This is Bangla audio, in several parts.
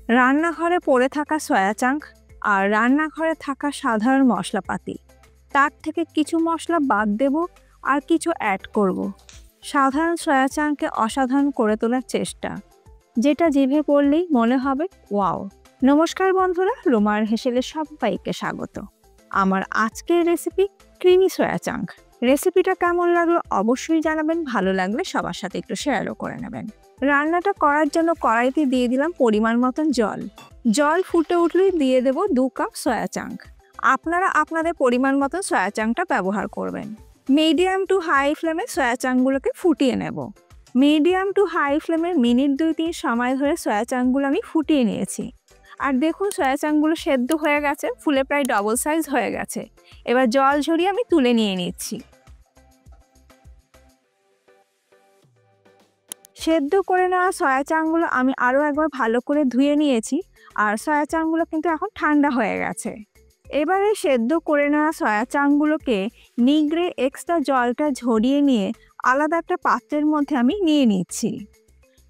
রান্নাঘরে পড়ে থাকা সয়া চাঙ্ক আর রান্নাঘরে থাকা সাধারণ মশলাপাতি, তার থেকে কিছু মশলা বাদ দেব আর কিছু অ্যাড করব। সাধারণ সয়া চাঙ্ককে অসাধারণ করে তোলার চেষ্টা, যেটা জিভে পড়লেই মনে হবে ওয়াও। নমস্কার বন্ধুরা, রুমার হেসেলে সবাইকে স্বাগত। আমার আজকের রেসিপি ক্রিমি সয়া চাঙ্ক। রেসিপিটা কেমন লাগলো অবশ্যই জানাবেন, ভালো লাগলে সবার সাথে একটু শেয়ারও করে নেবেন। রান্নাটা করার জন্য কড়াইতে দিয়ে দিলাম পরিমাণ মতন জল। জল ফুটে উঠলেই দিয়ে দেব 2 কাপ সয়া চাঙ্ক। আপনারা আপনাদের পরিমাণ মতন সয়া চাঙ্কটা ব্যবহার করবেন। মিডিয়াম টু হাই ফ্লেমে সয়া চাঙ্কগুলোকে ফুটিয়ে নেব। মিডিয়াম টু হাই ফ্লেমে মিনিট 2-3 সময় ধরে সয়া চাঙ্কগুলো আমি ফুটিয়ে নিয়েছি। আর দেখুন সয়া চাঙ্কগুলো সেদ্ধ হয়ে গেছে, ফুলে প্রায় ডবল সাইজ হয়ে গেছে। এবার জল ঝরিয়ে আমি তুলে নিয়ে নিচ্ছি। সেদ্ধ করে নেওয়া সয়া চাঙ্কগুলো আমি আরও একবার ভালো করে ধুয়ে নিয়েছি, আর সয়া চাঙ্কগুলো কিন্তু এখন ঠান্ডা হয়ে গেছে। এবারে সেদ্ধ করে নেওয়া সয়া চাঙ্কগুলোকে নিগড়ে এক্সট্রা জলটা ঝরিয়ে নিয়ে আলাদা একটা পাত্রের মধ্যে আমি নিয়ে নিচ্ছি।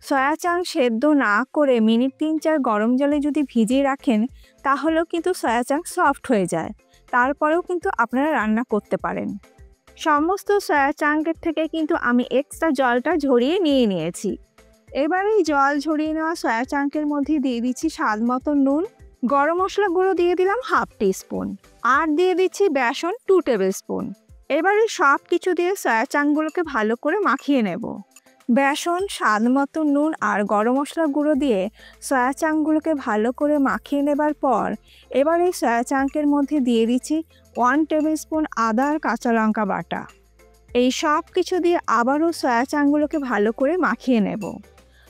সয়া চাঙ্ক সেদ্ধ না করে মিনিট 3-4 গরম জলে যদি ভিজিয়ে রাখেন তাহলেও কিন্তু সয়া চাঙ্ক সফট হয়ে যায়। তারপরেও কিন্তু আপনারা রান্না করতে পারেন। সমস্ত সয়া চাঙ্কের থেকে কিন্তু আমি এক্সট্রা জলটা ঝরিয়ে নিয়ে নিয়েছি। এবার এই জল ঝরিয়ে নেওয়া সয়া চাঙ্কের মধ্যে দিয়ে দিচ্ছি স্বাদ মতো নুন, গরম মশলা গুঁড়ো দিয়ে দিলাম 1/2 টিস্পুন, আর দিয়ে দিচ্ছি বেসন 2 টেবিল স্পুন। এবারে সব কিছু দিয়ে সয়া চাঙ্কগুলোকে ভালো করে মাখিয়ে নেব। বেসন, স্বাদ মতো নুন আর গরম মশলা গুঁড়ো দিয়ে সয়া চাঙ্কগুলোকে ভালো করে মাখিয়ে নেবার পর এবার এই সয়া চাঙ্কের মধ্যে দিয়ে দিচ্ছি 1 টেবিল স্পুন আদা আর কাঁচা লঙ্কা বাটা। এই সব কিছু দিয়ে আবারও সয়া চাঙ্কগুলোকে ভালো করে মাখিয়ে নেব।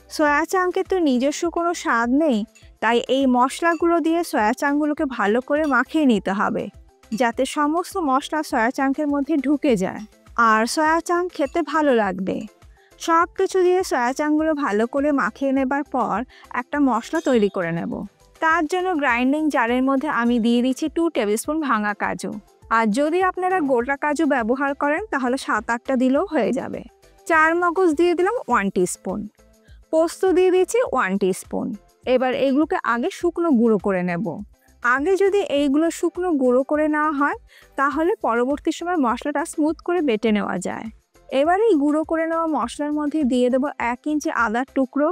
সয়া চাঙ্কের তো নিজস্ব কোনো স্বাদ নেই, তাই এই মশলাগুলো দিয়ে সয়া চাঙ্কগুলোকে ভালো করে মাখিয়ে নিতে হবে, যাতে সমস্ত মশলা সয়া চাঙ্কের মধ্যে ঢুকে যায় আর সয়া চাঙ্ক খেতে ভালো লাগবে। সব কিছু দিয়ে সয়া চাঙ্কগুলো ভালো করে মাখিয়ে নেবার পর একটা মশলা তৈরি করে নেব। তার জন্য গ্রাইন্ডিং জারের মধ্যে আমি দিয়ে দিচ্ছি 2 টেবিল স্পুন ভাঙা কাজু। আর যদি আপনারা গোটা কাজু ব্যবহার করেন তাহলে 7-8টা দিলেও হয়ে যাবে। 4 মগজ দিয়ে দিলাম 1 টিস্পুন, পোস্ত দিয়ে দিচ্ছি 1 টিস্পুন। এবার এইগুলোকে আগে শুকনো গুঁড়ো করে নেব। আগে যদি এইগুলো শুকনো গুঁড়ো করে নেওয়া হয় তাহলে পরবর্তী সময় মশলাটা স্মুথ করে বেটে নেওয়া যায়। এবার এই গুঁড়ো করে নেওয়া মশলার মধ্যে দিয়ে দেবো 1 ইঞ্চি আদার টুকরো।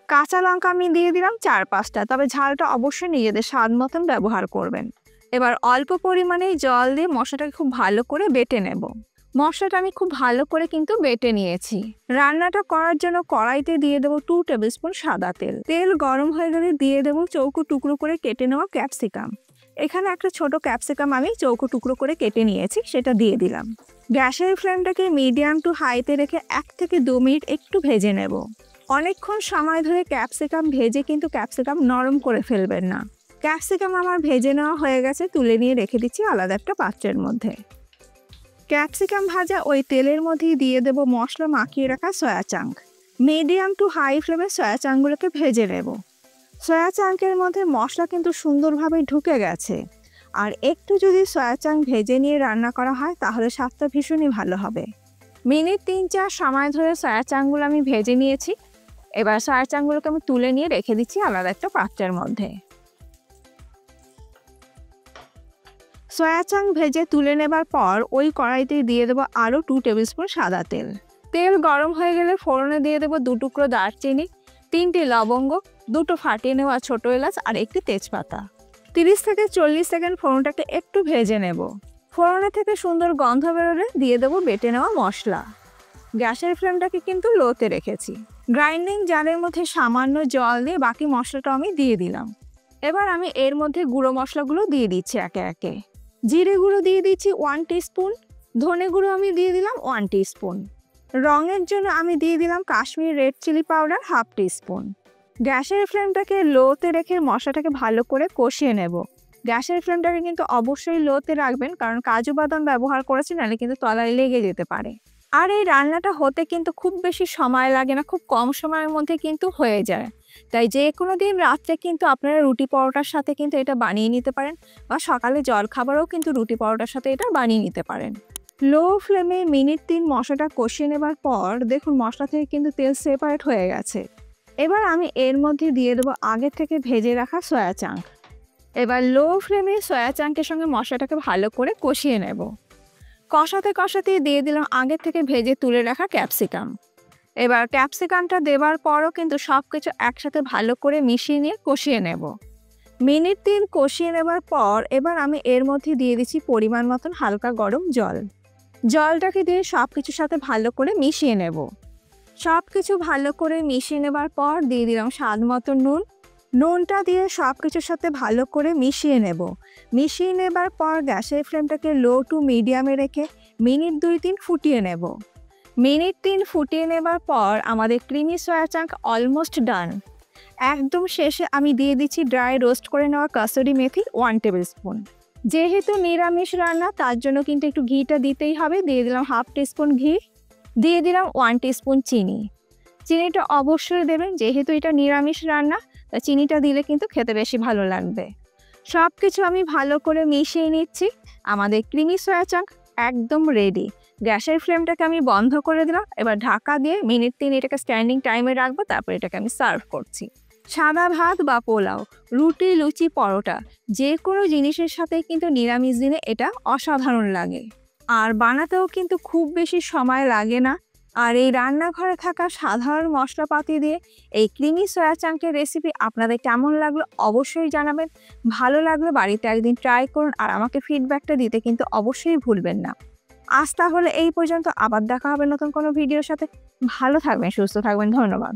কাঁচা লঙ্কা আমি দিয়ে দিলাম 4-5টা, তবে ঝালটা অবশ্যই নিজেদের স্বাদ মতন ব্যবহার করবেন। এবার অল্প পরিমাণে জল দিয়ে মশলাটাকে খুব ভালো করে বেটে নেব। মশলাটা আমি খুব ভালো করে কিন্তু বেটে নিয়েছি। রান্নাটা করার জন্য কড়াইতে দিয়ে দেবো 2 টেবিল স্পুন সাদা তেল। তেল গরম হয়ে গেলে দিয়ে দেবো চৌকো টুকরো করে কেটে নেওয়া ক্যাপসিকাম। এখানে একটা ছোট ক্যাপসিকাম আমি চৌকো টুকরো করে কেটে নিয়েছি, সেটা দিয়ে দিলাম। গ্যাসের ফ্লেমটাকে মিডিয়াম টু হাইতে রেখে 1 থেকে 2 মিনিট একটু ভেজে নেব। অনেকক্ষণ সময় ধরে ক্যাপসিকাম ভেজে কিন্তু ক্যাপসিকাম নরম করে ফেলবেন না। ক্যাপসিকাম আমার ভেজে নেওয়া হয়ে গেছে, তুলে নিয়ে রেখে দিচ্ছি আলাদা একটা পাত্রের মধ্যে। ক্যাপসিকাম ভাজা ওই তেলের মধ্যেই দিয়ে দেব মশলা মাখিয়ে রাখা soya chunk. Medium to high ফ্লেমে সয়া চাঙ্কগুলোকে ভেজে নেব। সয়া চাঙ্কের মধ্যে মশলা কিন্তু সুন্দরভাবে ঢুকে গেছে, আর একটু যদি সয়া চাঙ্ক ভেজে নিয়ে রান্না করা হয় তাহলে স্বাদটা ভীষণই ভালো হবে। মিনিট 3-4 সময় ধরে সয়া চাঙ্কগুলো আমি ভেজে নিয়েছি। এবার সয়া চাঙ্কগুলোকে আমি তুলে নিয়ে রেখে দিচ্ছি আলাদা একটা পাত্রের মধ্যে। সয়া চাঙ্ক ভেজে তুলে নেবার পর ওই কড়াইতে দিয়ে দেবো আরও 2 টেবিল স্পুন সাদা তেল। তেল গরম হয়ে গেলে ফোড়নে দিয়ে দেবো 2 টুকরো দারচিনি, 3টে লবঙ্গ, 2টো ফাটিয়ে নেওয়া ছোটো এলাচ আর একটি তেজপাতা। 30 থেকে 40 সেকেন্ড ফোড়নটাকে একটু ভেজে নেব। ফোড়নে থেকে সুন্দর গন্ধ বেরোলে দিয়ে দেবো বেটে নেওয়া মশলা। গ্যাসের ফ্লেমটাকে কিন্তু লোতে রেখেছি। গ্রাইন্ডিং জারের মধ্যে সামান্য জল দিয়ে বাকি মশলাটা আমি দিয়ে দিলাম। এবার আমি এর মধ্যে গুঁড়ো মশলাগুলো দিয়ে দিচ্ছি একে একে। জিরে গুঁড়ো দিয়ে দিচ্ছি 1 টিস্পুন, ধনে গুঁড়ো আমি দিয়ে দিলাম 1 টিস্পুন, রঙের জন্য আমি দিয়ে দিলাম Kashmiri red chilli powder 1/2 teaspoon. গ্যাসের ফ্লেমটাকে লোতে রেখে মশলাটাকে ভালো করে কষিয়ে নেব। গ্যাসের ফ্লেমটাকে কিন্তু অবশ্যই লোতে রাখবেন, কারণ কাজু বাদাম ব্যবহার করেছি, নাহলে কিন্তু তলায় লেগে যেতে পারে। আর এই রান্নাটা হতে কিন্তু খুব বেশি সময় লাগে না, খুব কম সময়ের মধ্যে কিন্তু হয়ে যায়। তাই যে কোনো দিন রাত্রে কিন্তু আপনারা রুটি পরোটার সাথে কিন্তু এটা বানিয়ে নিতে পারেন, বা সকালে জলখাবারও কিন্তু রুটি পরোটার সাথে এটা বানিয়ে নিতে পারেন। লো ফ্লেমে মিনিট 3 মশলাটা কষিয়ে নেবার পর দেখুন মশলা থেকে কিন্তু তেল সেপারেট হয়ে গেছে। এবার আমি এর মধ্যে দিয়ে দেবো আগে থেকে ভেজে রাখা সয়া চাঙ্ক। এবার লো ফ্লেমে সয়া চাঙ্কের সঙ্গে মশলাটাকে ভালো করে কষিয়ে নেব। কষাতে কষাতে দিয়ে দিলাম আগে থেকে ভেজে তুলে রাখা ক্যাপসিকাম। এবার ক্যাপসিকামটা দেওয়ার পরও কিন্তু সব কিছু একসাথে ভালো করে মিশিয়ে নিয়ে কষিয়ে নেব। মিনিট 3 কষিয়ে নেবার পর এবার আমি এর মধ্যে দিয়ে দিচ্ছি পরিমাণ মতন হালকা গরম জল। জলটাকে দিয়ে সব কিছুর সাথে ভালো করে মিশিয়ে নেব। সব কিছু ভালো করে মিশিয়ে নেবার পর দিয়ে দিলাম স্বাদ মতো নুন। নুনটা দিয়ে সব কিছুর সাথে ভালো করে মিশিয়ে নেব। মিশিয়ে নেবার পর গ্যাসের ফ্লেমটাকে লো টু মিডিয়ামে রেখে মিনিট 2-3 ফুটিয়ে নেব। মিনিট 3 ফুটিয়ে নেবার পর আমাদের creamy soya chunk almost done. একদম শেষে আমি দিয়ে দিচ্ছি ড্রাই রোস্ট করে নেওয়া কাসুরি মেথি 1 টেবিল স্পুন। যেহেতু নিরামিষ রান্না তার জন্য কিন্তু একটু ঘিটা দিতেই হবে। দিয়ে দিলাম 1/2 টিস্পুন ঘি। দিয়ে দিলাম 1 টিস্পুন চিনি। চিনিটা অবশ্যই দেবেন, যেহেতু এটা নিরামিষ রান্না তা চিনিটা দিলে কিন্তু খেতে বেশি ভালো লাগবে। সব কিছু আমি ভালো করে মিশিয়ে নিচ্ছি। আমাদের ক্রিমি সয়া চাঙ্ক একদম রেডি। গ্যাসের ফ্লেমটাকে আমি বন্ধ করে দিলাম। এবার ঢাকা দিয়ে মিনিট 3 এটাকে স্ট্যান্ডিং টাইমে রাখবো, তারপর এটাকে আমি সার্ভ করছি। সাদা ভাত বা পোলাও, রুটি, লুচি, পরোটা যে কোনো জিনিসের সাথে কিন্তু নিরামিষ দিনে এটা অসাধারণ লাগে। আর বানাতেও কিন্তু খুব বেশি সময় লাগে না। আর এই রান্নাঘরে থাকা সাধারণ মশলাপাতি দিয়ে এই ক্রিমি সয়া চাঙ্কের রেসিপি আপনাদের কেমন লাগলো অবশ্যই জানাবেন। ভালো লাগলে বাড়িতে একদিন ট্রাই করুন আর আমাকে ফিডব্যাকটা দিতে কিন্তু অবশ্যই ভুলবেন না। আজ তাহলে এই পর্যন্ত, আবার দেখা হবে নতুন কোনো ভিডিওর সাথে। ভালো থাকবেন, সুস্থ থাকবেন, ধন্যবাদ।